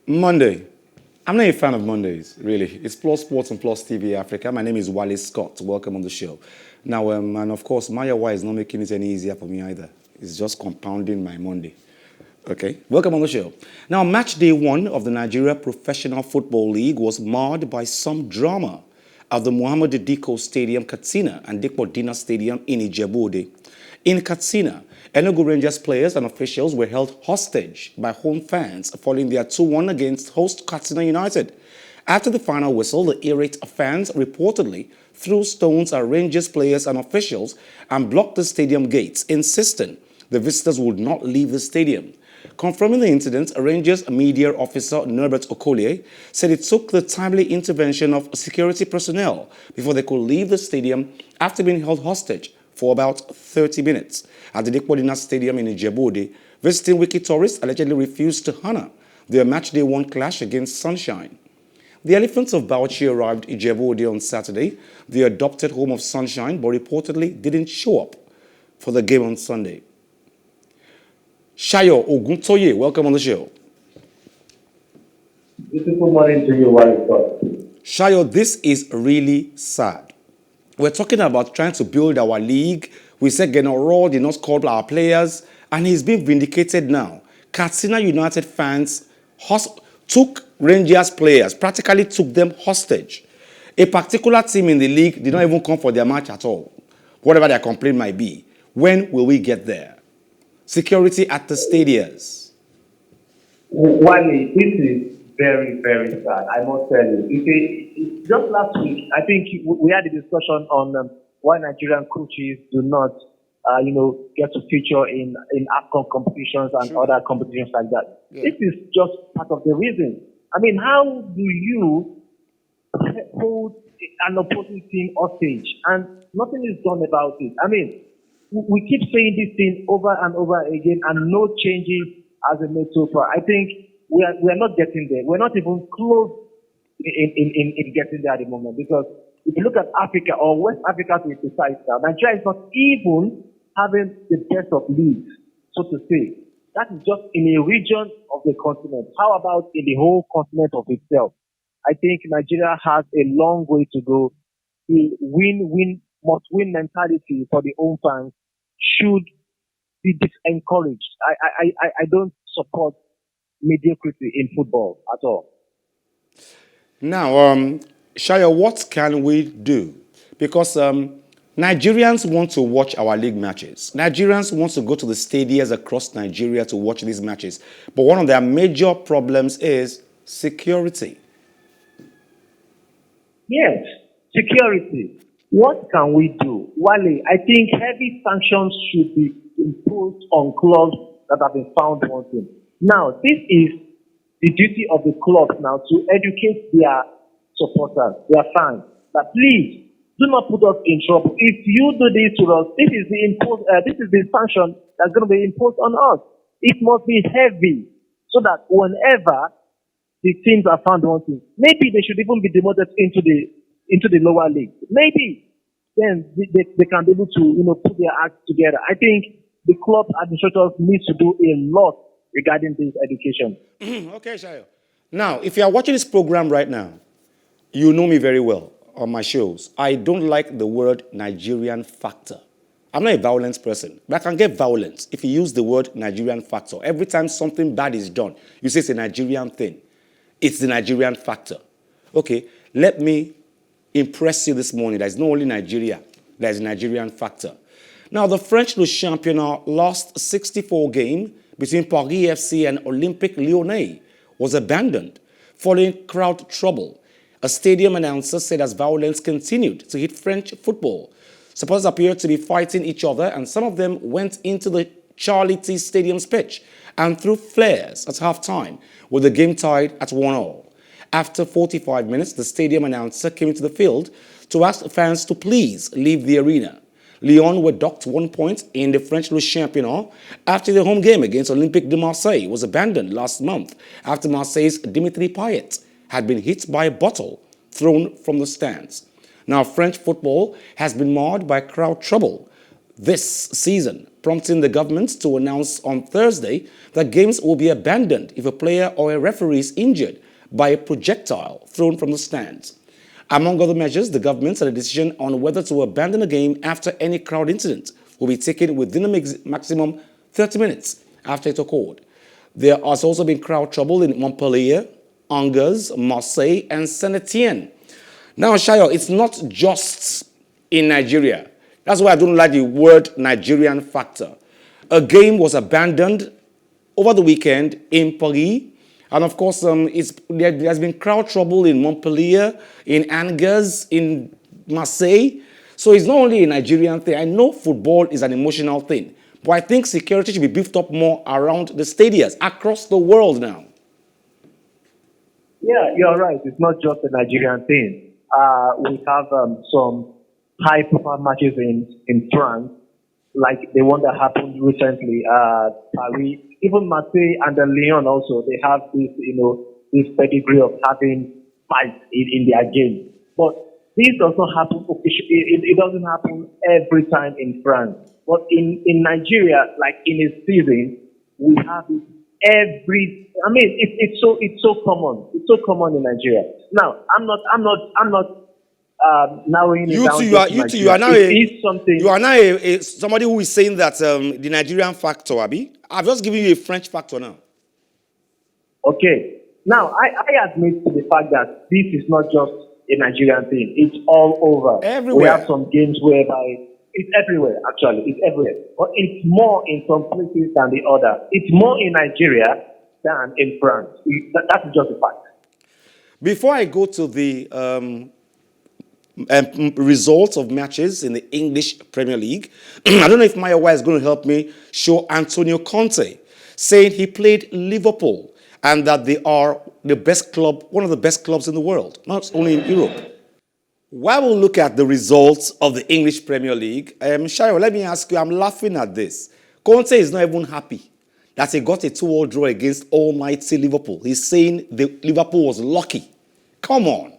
Monday. I'm not a fan of Mondays, really. It's Plus Sports and Plus TV Africa. My name is Wale Scott. Welcome on the show. Now, and of course, Mayawa is not making it any easier for me either. It's just compounding my Monday. Okay, welcome on the show. Now, match day one of the Nigeria Professional Football League was marred by some drama at the Muhammad Diko Stadium, Katsina, and Dikpo Dina Stadium in Ijebu-Ode. In Katsina, Enugu Rangers players and officials were held hostage by home fans following their 2-1 against host Katsina United. After the final whistle, the irate fans reportedly threw stones at Rangers players and officials and blocked the stadium gates, insisting the visitors would not leave the stadium. Confirming the incident, Rangers media officer Norbert Okolie said it took the timely intervention of security personnel before they could leave the stadium after being held hostage for about 30 minutes. At the Dikpo Dina Stadium in Ijebu-Ode, visiting Wiki tourists allegedly refused to honor their matchday one clash against Sunshine. The Elephants of Bauchi arrived Ijebu-Ode on Saturday, the adopted home of Sunshine, but reportedly didn't show up for the game on Sunday. Sayo Oguntoye, welcome on the show. Beautiful morning to you, Wale. Sayo, this is really sad. We're talking about trying to build our league. We said Genoro did not call our players, and he's been vindicated now. Katsina United fans took Rangers players, practically took them hostage. A particular team in the league did not even come for their match at all, whatever their complaint might be. When will we get there? Security at the Stadias. Wale, this is very, very sad, I must tell you. You see, just last week, I think we had a discussion on why Nigerian coaches do not, get to feature in AFCON competitions and other competitions like that. Yeah. This is just part of the reason. I mean, how do you hold an opposing team hostage and nothing is done about it? I mean, we keep saying this thing over and over again and no changes as a made so far. I think we are not getting there. We're not even close in getting there at the moment, because if you look at Africa or West Africa to be precise now, Nigeria is not even having the best of leagues, so to say. That is just in a region of the continent. How about in the whole continent of itself? I think Nigeria has a long way to go. The must-win mentality for the home fans should be disencouraged. I don't support mediocrity in football at all. Now, Shaya, what can we do? Because Nigerians want to watch our league matches. Nigerians want to go to the stadiums across Nigeria to watch these matches. But one of their major problems is security. Yes, security. What can we do? Wale, I think heavy sanctions should be imposed on clubs that have been found wanting. Now, this is the duty of the clubs now to educate their supporters, their fans, that please do not put us in trouble. If you do this to us, this is the sanction that's going to be imposed on us. It must be heavy, so that whenever the teams are found wanting, maybe they should even be demoted into the lower league. Maybe then they can be able to put their acts together. I think the club administrators need to do a lot regarding this education. Okay, Shayo. Now, if you are watching this program right now, you know me very well on my shows. I don't like the word Nigerian factor. I'm not a violent person, but I can get violence if you use the word Nigerian factor. Every time something bad is done, you say it's a Nigerian thing. It's the Nigerian factor. Okay, let me impress you this morning. There's not only Nigeria, there's a Nigerian factor. Now, the French Ligue Championnat last 64 game between Paris FC and Olympique Lyonnais was abandoned following crowd trouble. A stadium announcer said as violence continued to hit French football, supporters appeared to be fighting each other, and some of them went into the Charlie T Stadium's pitch and threw flares at halftime, with the game tied at 1-1. After 45 minutes, the stadium announcer came into the field to ask fans to please leave the arena. Lyon were docked 1 point in the French Ligue Championnat after the home game against Olympique de Marseille was abandoned last month after Marseille's Dimitri Payet had been hit by a bottle thrown from the stands. Now, French football has been marred by crowd trouble. this season, prompting the government to announce on Thursday that games will be abandoned if a player or a referee is injured by a projectile thrown from the stands. Among other measures, the government said a decision on whether to abandon a game after any crowd incident will be taken within a maximum 30 minutes after it occurred. There has also been crowd trouble in Montpellier, Angers, Marseille, and Saint-Etienne. Now, Sayo, it's not just in Nigeria. That's why I don't like the word Nigerian factor. A game was abandoned over the weekend in Paris. And of course, there has been crowd trouble in Montpellier, in Angers, in Marseille. So it's not only a Nigerian thing. I know football is an emotional thing. But I think security should be beefed up more around the stadiums across the world now. Yeah, you're right. It's not just a Nigerian thing. We have some high-profile matches in France, like the one that happened recently. Paris, even Marseille and Lyon also, they have this, this pedigree of having fights in their games. But this does not happen officially. It doesn't happen every time in France. But in Nigeria, like in a season, we have it it's so common. It's so common in Nigeria. Now, I'm not narrowing it down. You are now somebody who is saying that the Nigerian factor, Abi. I've just given you a French factor now. Okay. Now, I admit to the fact that this is not just a Nigerian thing. It's all over. Everywhere. We have some games whereby it's everywhere, actually. It's everywhere. But it's more in some places than the other. It's more in Nigeria than in France. That's just a fact. Before I go to the results of matches in the English Premier League, I don't know if Mayowa is going to help me show Antonio Conte, saying he played Liverpool and that they are the best club, one of the best clubs in the world, not only in Europe. While we look at the results of the English Premier League, Shayo, let me ask you, I'm laughing at this. Conte is not even happy that he got a 2-2 draw against almighty Liverpool. He's saying Liverpool was lucky. Come on.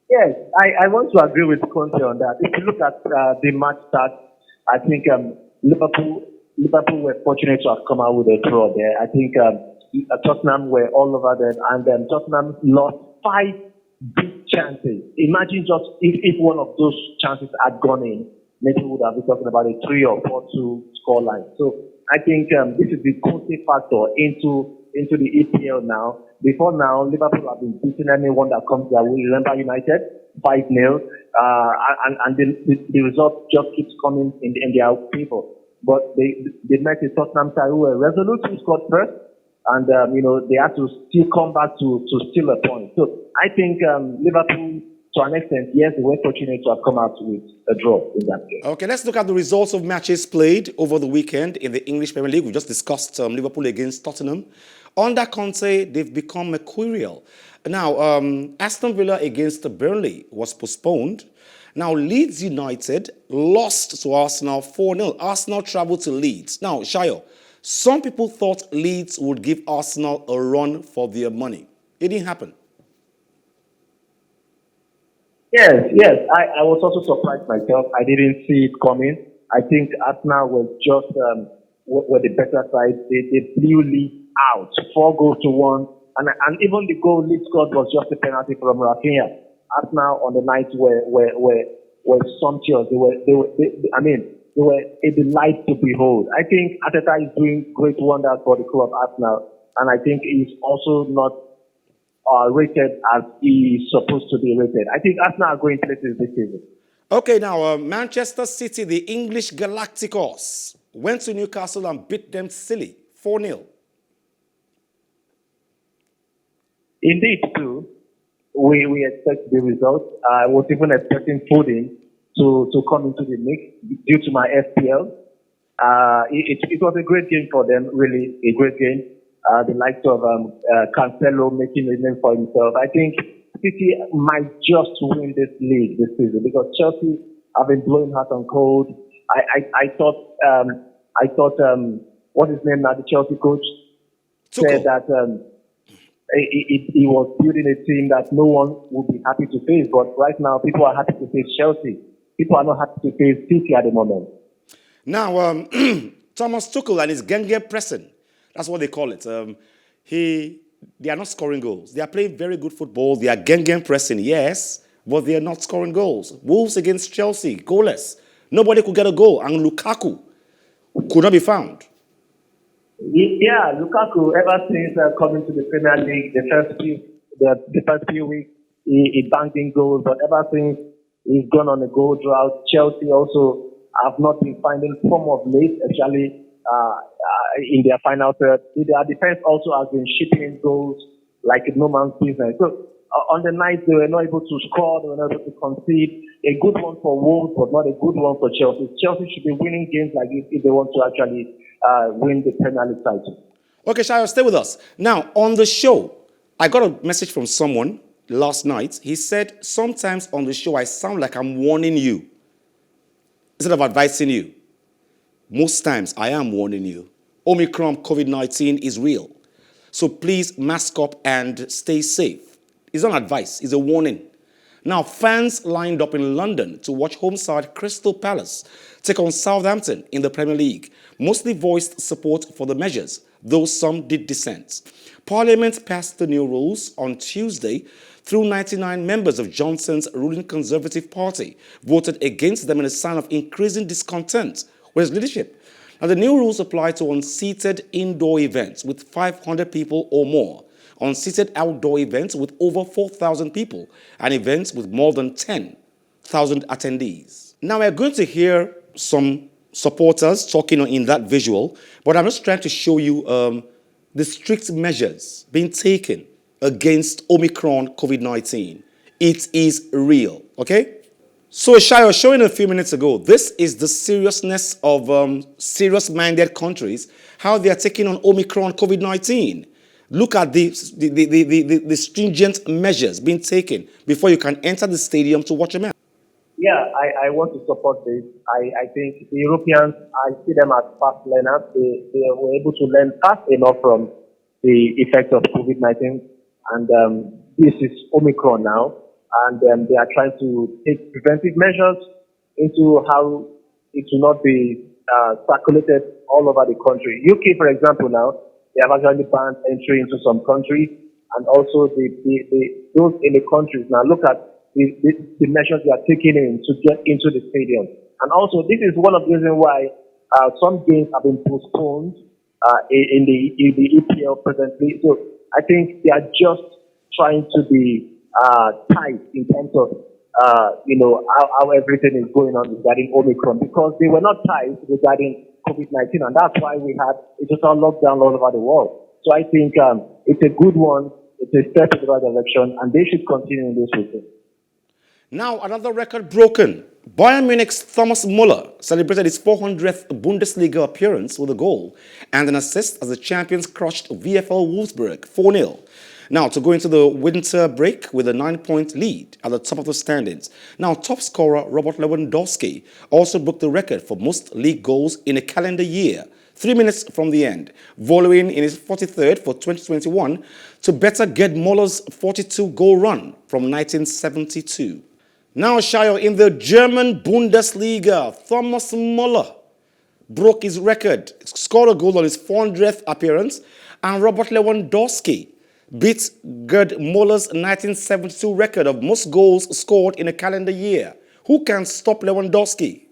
Yes, I want to agree with Conte on that. If you look at the match stats, I think Liverpool were fortunate to have come out with a draw there. I think Tottenham were all over them, and Tottenham lost 5 big chances. Imagine just if one of those chances had gone in, maybe we would have been talking about a 3 or 4-2 scoreline. So I think this is the Conte factor into the EPL now. Before now, Liverpool have been beating anyone that comes their way. Remember United, 5-0, and the result just keeps coming in their favor. But they met a Tottenham side who were resolute to score first, and they had to still come back to steal a point. So I think Liverpool, to an extent, yes, they were fortunate to have come out with a draw in that game. Okay, let's look at the results of matches played over the weekend in the English Premier League. We just discussed Liverpool against Tottenham. Under Conte, they've become mercurial. Now, Aston Villa against Burnley was postponed. Now, Leeds United lost to Arsenal 4-0. Arsenal traveled to Leeds. Now, Shayo, some people thought Leeds would give Arsenal a run for their money. It didn't happen. Yes. I was also surprised myself. I didn't see it coming. I think Arsenal was just were the better side. They blew Leeds out, 4-1, and even the goal Leeds scored was just a penalty from Rafinha. Arsenal on the night were sumptuous. They were a delight to behold. I think Arteta is doing great wonders for the club Arsenal, and I think he's also not rated as he's supposed to be rated. I think Arsenal are going places this season. Okay, now Manchester City, the English Galacticos, went to Newcastle and beat them silly, 4-0. Indeed, too. We expect the results. I was even expecting Foden to come into the mix due to my FPL. It was a great game for them, really a great game. The likes of Cancelo making a name for himself. I think City might just win this league this season because Chelsea have been blowing hot and cold. I thought what's his name now, the Chelsea coach, said that he was building a team that no one would be happy to face. But right now, people are happy to face Chelsea. people are not happy to face City at the moment. Now, Thomas Tuchel and his Genge pressing, that's what they call it. They are not scoring goals. They are playing very good football. They are Genge pressing, yes, but they are not scoring goals. Wolves against Chelsea, goalless. Nobody could get a goal, and Lukaku could not be found. Yeah, Lukaku, ever since coming to the Premier League, the first few weeks, he banged in goals, but ever since he's gone on a goal drought, Chelsea also have not been finding form of late, especially in their final third. Their defense also has been shipping in goals like no man's business. So on the night, they were not able to score, they were not able to concede. A good one for Wolves, but not a good one for Chelsea. Chelsea should be winning games like this if they want to actually win the Premier League title. Okay, Shayo, stay with us. Now, on the show, I got a message from someone last night. He said, sometimes on the show, I sound like I'm warning you instead of advising you. Most times, I am warning you. Omicron COVID-19 is real. So please mask up and stay safe. It's not advice, it's a warning. Now, fans lined up in London to watch home side Crystal Palace take on Southampton in the Premier League mostly voiced support for the measures, though some did dissent. Parliament passed the new rules on Tuesday through 99 members of Johnson's ruling Conservative Party voted against them in a sign of increasing discontent with his leadership. Now, the new rules apply to unseated indoor events with 500 people or more, unseated outdoor events with over 4,000 people, and events with more than 10,000 attendees. Now, we're going to hear some supporters talking in that visual, but I'm just trying to show you the strict measures being taken against Omicron COVID-19. It is real, okay? So, Shayo, showing a few minutes ago, this is the seriousness of serious-minded countries, how they are taking on Omicron COVID-19. Look at the stringent measures being taken before you can enter the stadium to watch a match. Yeah, I want to support this. I think the Europeans, I see them as fast learners. They were able to learn fast enough from the effects of COVID-19. And this is Omicron now. And they are trying to take preventive measures into how it will not be circulated all over the country. UK, for example, now, they have actually banned entry into some countries. And also those in the countries. Now look at the measures they are taking in to get into the stadium. And also, this is one of the reasons why some games have been postponed in the EPL presently. So I think they are just trying to be tight in terms of how everything is going on regarding Omicron, because they were not tight regarding COVID-19, and that's why we had a total lockdown all over the world. So I think it's a good one. It's a step in the right direction, and they should continue in this routine. Now, another record broken. Bayern Munich's Thomas Muller celebrated his 400th Bundesliga appearance with a goal and an assist as the champions crushed VfL Wolfsburg 4-0. Now, to go into the winter break with a 9-point lead at the top of the standings. Now, top scorer Robert Lewandowski also broke the record for most league goals in a calendar year, 3 minutes from the end, volleying in his 43rd for 2021 to better Gerd Muller's 42-goal run from 1972. Now, Shayo, in the German Bundesliga, Thomas Muller broke his record, scored a goal on his 400th appearance, and Robert Lewandowski beat Gerd Muller's 1972 record of most goals scored in a calendar year. Who can stop Lewandowski?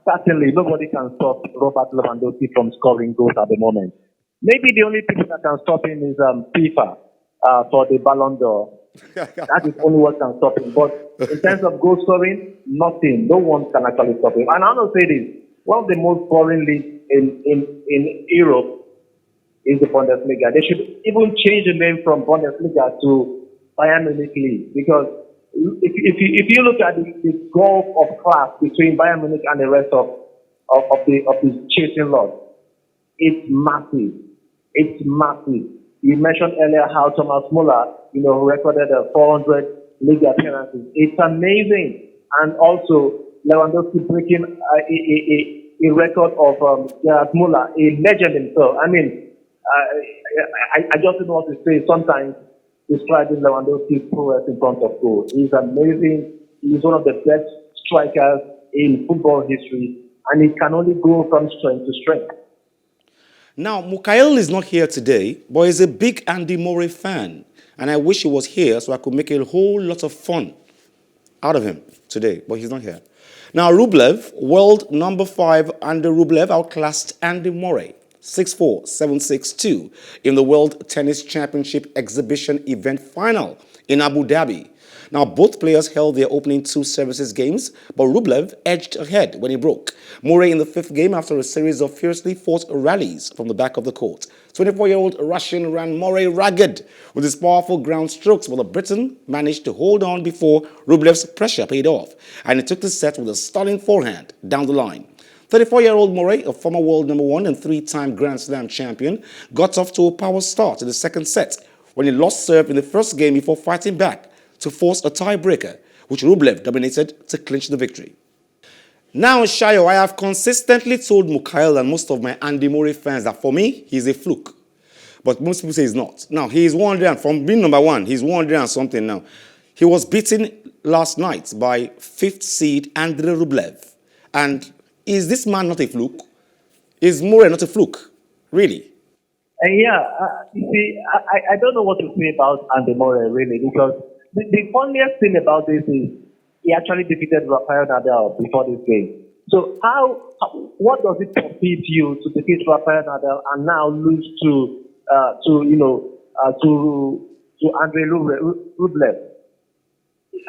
Certainly, nobody can stop Robert Lewandowski from scoring goals at the moment. Maybe the only people that can stop him is FIFA for the Ballon d'Or. That is only what can stop him. But in terms of goal scoring, nothing. No one can actually stop him. And I want to say this: one of the most boring leagues in Europe is the Bundesliga. They should even change the name from Bundesliga to Bayern Munich League, because if you look at the gulf of class between Bayern Munich and the rest of the chasing lot, it's massive. It's massive. You mentioned earlier how Thomas Muller, who recorded 400 league appearances. It's amazing. And also Lewandowski breaking a record of Gerd Muller, a legend himself. I mean, I just don't know what to say. Sometimes describing Lewandowski's prowess in front of goal. He's amazing. He's one of the best strikers in football history, and it can only go from strength to strength. Now, Mukail is not here today, but he's a big Andy Murray fan. And I wish he was here so I could make a whole lot of fun out of him today, but he's not here. Now, Rublev, world number 5, Andy Rublev outclassed Andy Murray 6-4, 7-6-2 in the World Tennis Championship exhibition event final in Abu Dhabi. Now, both players held their opening 2 services games, but Rublev edged ahead when he broke. Murray in the 5th game after a series of fiercely fought rallies from the back of the court. 24-year-old Russian ran Murray ragged with his powerful ground strokes, but the Briton managed to hold on before Rublev's pressure paid off, and he took the set with a stunning forehand down the line. 34-year-old Murray, a former world number 1 and 3-time Grand Slam champion, got off to a power start in the second set when he lost serve in the first game before fighting back to force a tiebreaker, which Rublev dominated to clinch the victory. Now, Sayo, I have consistently told Mukail and most of my Andy Murray fans that for me, he's a fluke. But most people say he's not. Now, he's 100, from being number 1, he's 100 and something now. He was beaten last night by 5th seed Andrei Rublev. And is this man not a fluke? Is Murray not a fluke? Really? You see, I don't know what to say about Andy Murray, really, because the funniest thing about this is he actually defeated Rafael Nadal before this game. So what does it compete you to defeat Rafael Nadal and now lose to Andrei Rublev?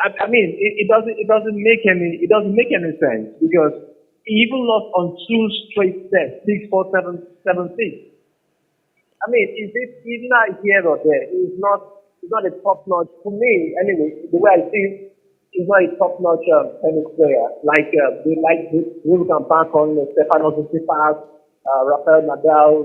I mean, it doesn't make any sense, because he even lost on 2 straight sets, 6-4, 7-6. I mean, he's not here or there. He's not a top-notch, for me anyway, the way I see it, he's not a top-notch tennis player. Like we can bank on Stefanos Tsitsipas, Rafael Nadal,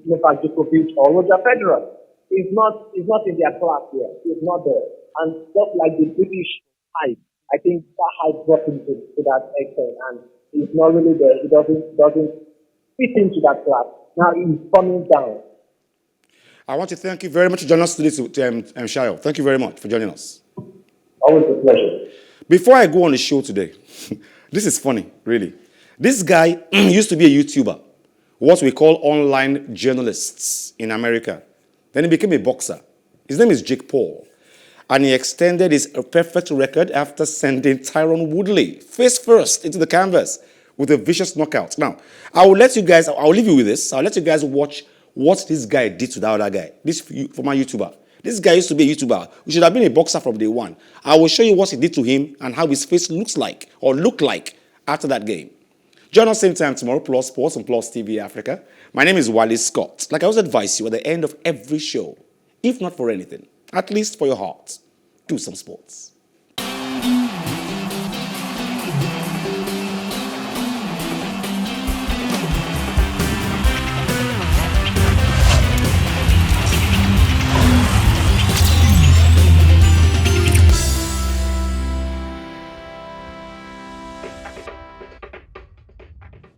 Novak Djokovic, or Roger Federer. He's not in their class here. He's not there. And just like the British hype, I think that hype dropped into that extent, and he's not really there. He doesn't fit into that class. Now he's coming down. I want to thank you very much for joining us today, Sayo. Thank you very much for joining us. Always a pleasure. Before I go on the show today, this is funny, really. This guy used to be a YouTuber, what we call online journalists in America. Then he became a boxer. His name is Jake Paul. And he extended his perfect record after sending Tyron Woodley face first into the canvas with a vicious knockout. Now, I'll leave you with this. I'll let you guys watch what this guy did to the other guy. This for my YouTuber. This guy used to be a YouTuber. He should have been a boxer from day one. I will show you what he did to him and how his face looked like after that game. Join us same time tomorrow, Plus Sports on Plus TV Africa. My name is Wally Scott. Like I always advise you at the end of every show, if not for anything, at least for your heart, do some sports.